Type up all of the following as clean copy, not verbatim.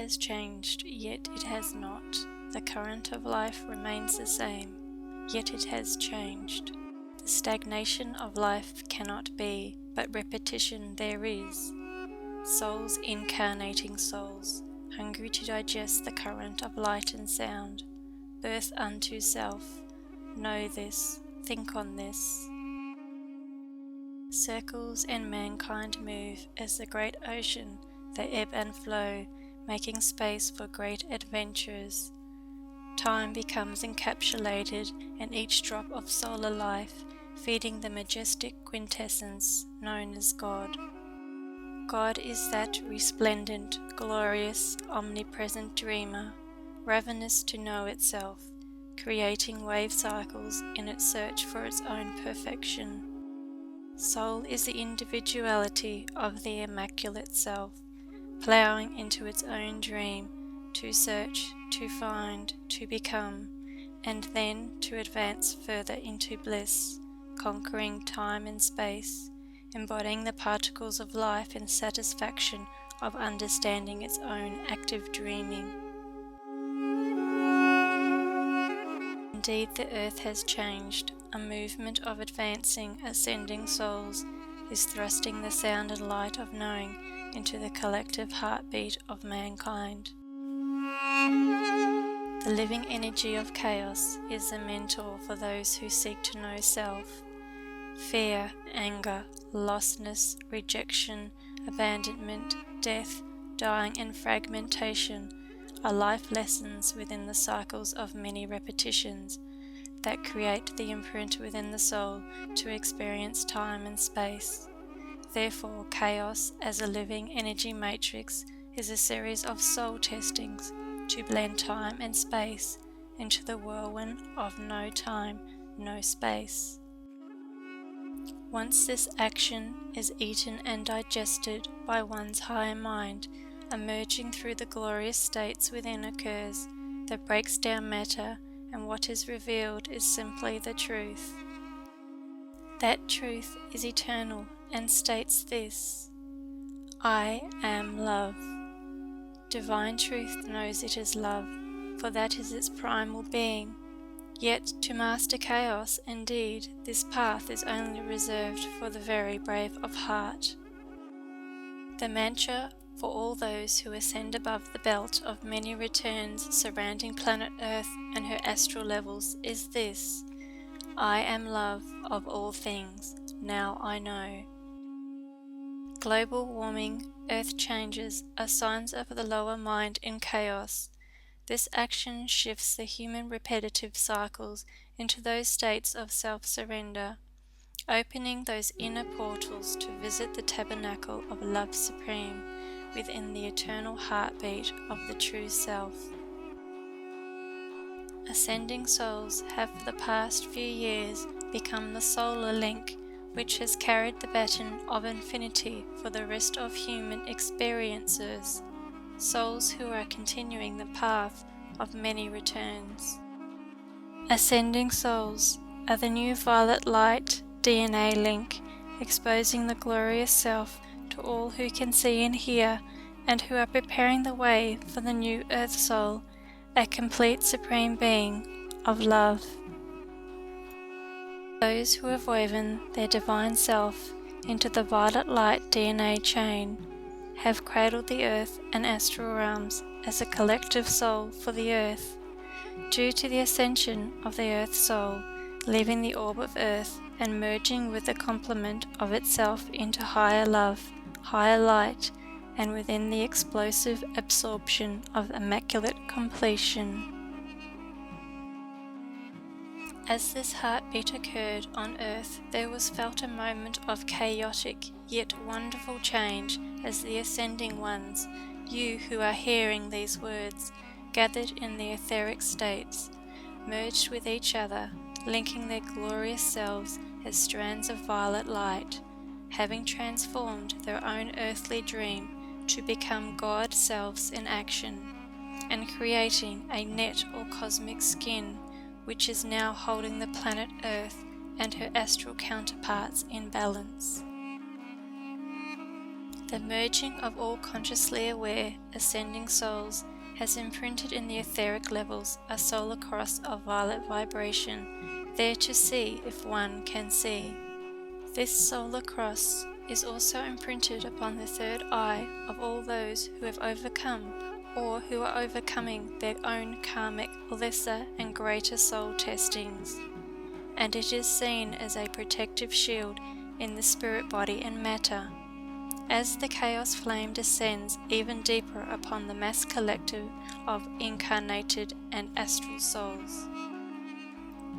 has changed, yet it has not. The current of life remains the same, yet it has changed. The stagnation of life cannot be, but repetition there is. Souls incarnating souls, hungry to digest the current of light and sound. Birth unto self. Know this, think on this. Circles and mankind move as the great ocean, they ebb and flow, making space for great adventures. Time becomes encapsulated in each drop of solar life, feeding the majestic quintessence known as God. God is that resplendent, glorious, omnipresent dreamer, ravenous to know itself, creating wave cycles in its search for its own perfection. Soul is the individuality of the immaculate self, ploughing into its own dream, to search, to find, to become, and then to advance further into bliss, conquering time and space, embodying the particles of life in satisfaction of understanding its own active dreaming. Indeed, the earth has changed. A movement of advancing, ascending souls is thrusting the sound and light of knowing into the collective heartbeat of mankind. The living energy of chaos is the mentor for those who seek to know self. Fear, anger, lostness, rejection, abandonment, death, dying and fragmentation are life lessons within the cycles of many repetitions that create the imprint within the soul to experience time and space. Therefore, chaos as a living energy matrix is a series of soul testings to blend time and space into the whirlwind of no time, no space. Once this action is eaten and digested by one's higher mind, emerging through the glorious states within occurs that breaks down matter, and what is revealed is simply the truth. That truth is eternal and states this: I am love. Divine truth knows it is love, for that is its primal being. Yet to master chaos, indeed, this path is only reserved for the very brave of heart. The mantra for all those who ascend above the belt of many returns surrounding planet Earth and her astral levels is this: I am love of all things, now I know. Global warming, earth changes are signs of the lower mind in chaos. This action shifts the human repetitive cycles into those states of self-surrender, opening those inner portals to visit the tabernacle of love supreme within the eternal heartbeat of the true self. Ascending souls have for the past few years become the solar link which has carried the baton of infinity for the rest of human experiencers, souls who are continuing the path of many returns. Ascending souls are the new violet light DNA link, exposing the glorious self to all who can see and hear, and who are preparing the way for the new earth soul, a complete supreme being of love. Those who have woven their divine self into the violet light DNA chain have cradled the earth and astral realms as a collective soul for the earth. Due to the ascension of the earth soul, leaving the orb of earth and merging with the complement of itself into higher love, higher light, and within the explosive absorption of immaculate completion. As this heartbeat occurred on earth, there was felt a moment of chaotic yet wonderful change as the ascending ones, you who are hearing these words, gathered in the etheric states, merged with each other, linking their glorious selves as strands of violet light, having transformed their own earthly dream to become God selves in action, and creating a net or cosmic skin which is now holding the planet Earth and her astral counterparts in balance. The merging of all consciously aware, ascending souls has imprinted in the etheric levels a solar cross of violet vibration, there to see if one can see. This solar cross is also imprinted upon the third eye of all those who have overcome or who are overcoming their own karmic lesser and greater soul testings, and it is seen as a protective shield in the spirit body and matter. As the chaos flame descends even deeper upon the mass collective of incarnated and astral souls.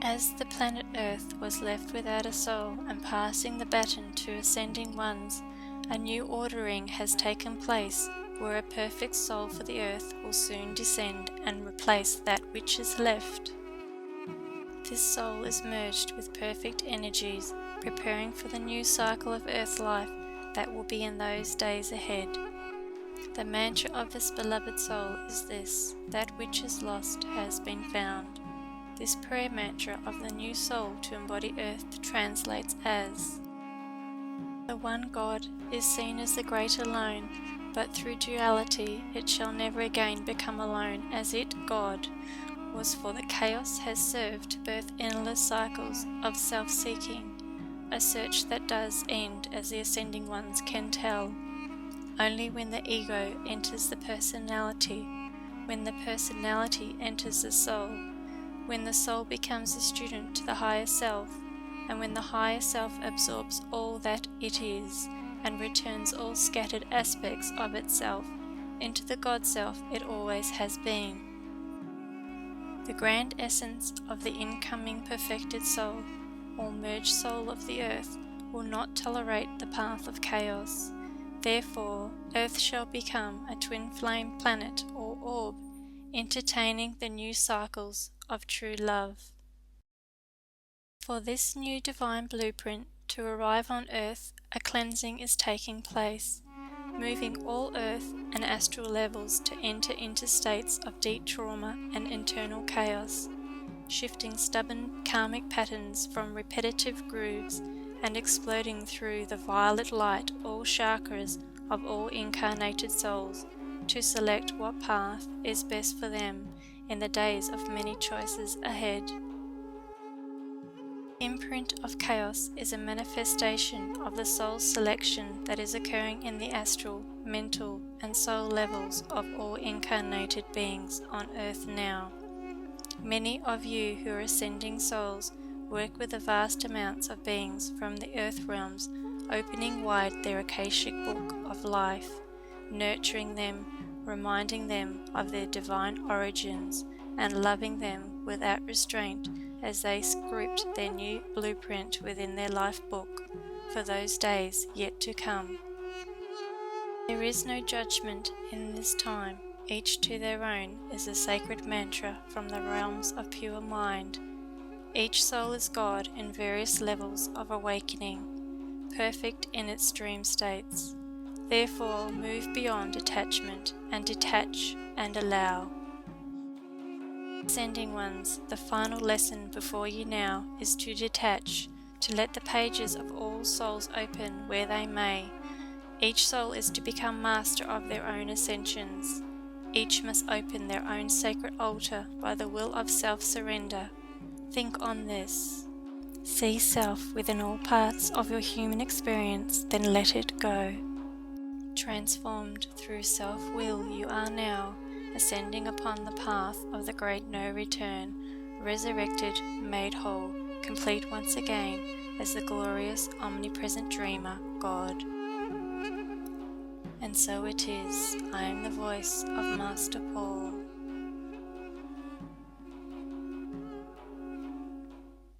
As the planet Earth was left without a soul and passing the baton to ascending ones, a new ordering has taken place where a perfect soul for the Earth will soon descend and replace that which is left. This soul is merged with perfect energies, preparing for the new cycle of Earth life that will be in those days ahead. The mantra of this beloved soul is this: that which is lost has been found. This prayer mantra of the new soul to embody Earth translates as: the one God is seen as the great alone, but through duality it shall never again become alone, as it, God, was, for the chaos has served to birth endless cycles of self-seeking, a search that does end, as the ascending ones can tell, only when the ego enters the personality, when the personality enters the soul, when the soul becomes a student to the higher self, and when the higher self absorbs all that it is, and returns all scattered aspects of itself into the God self it always has been. The grand essence of the incoming perfected soul, or merged soul of the Earth, will not tolerate the path of chaos. Therefore, Earth shall become a twin flame planet or orb, entertaining the new cycles of true love. For this new divine blueprint to arrive on Earth, a cleansing is taking place, moving all Earth and astral levels to enter into states of deep trauma and internal chaos, shifting stubborn karmic patterns from repetitive grooves and exploding through the violet light all chakras of all incarnated souls to select what path is best for them in the days of many choices ahead. Imprint of chaos is a manifestation of the soul's selection that is occurring in the astral, mental, and soul levels of all incarnated beings on Earth now. Many of you who are ascending souls work with the vast amounts of beings from the Earth realms, opening wide their Akashic book of life, nurturing them, reminding them of their divine origins, and loving them without restraint as they script their new blueprint within their life book for those days yet to come. There is no judgment in this time, each to their own is a sacred mantra from the realms of pure mind. Each soul is God in various levels of awakening, perfect in its dream states. Therefore, move beyond attachment and detach and allow. Ascending ones, the final lesson before you now is to detach, to let the pages of all souls open where they may. Each soul is to become master of their own ascensions. Each must open their own sacred altar by the will of self-surrender. Think on this. See self within all parts of your human experience, then let it go. Transformed through self-will you are now, ascending upon the path of the great no return, resurrected, made whole, complete once again as the glorious omnipresent dreamer, God. And so it is. I am the voice of Master Paul.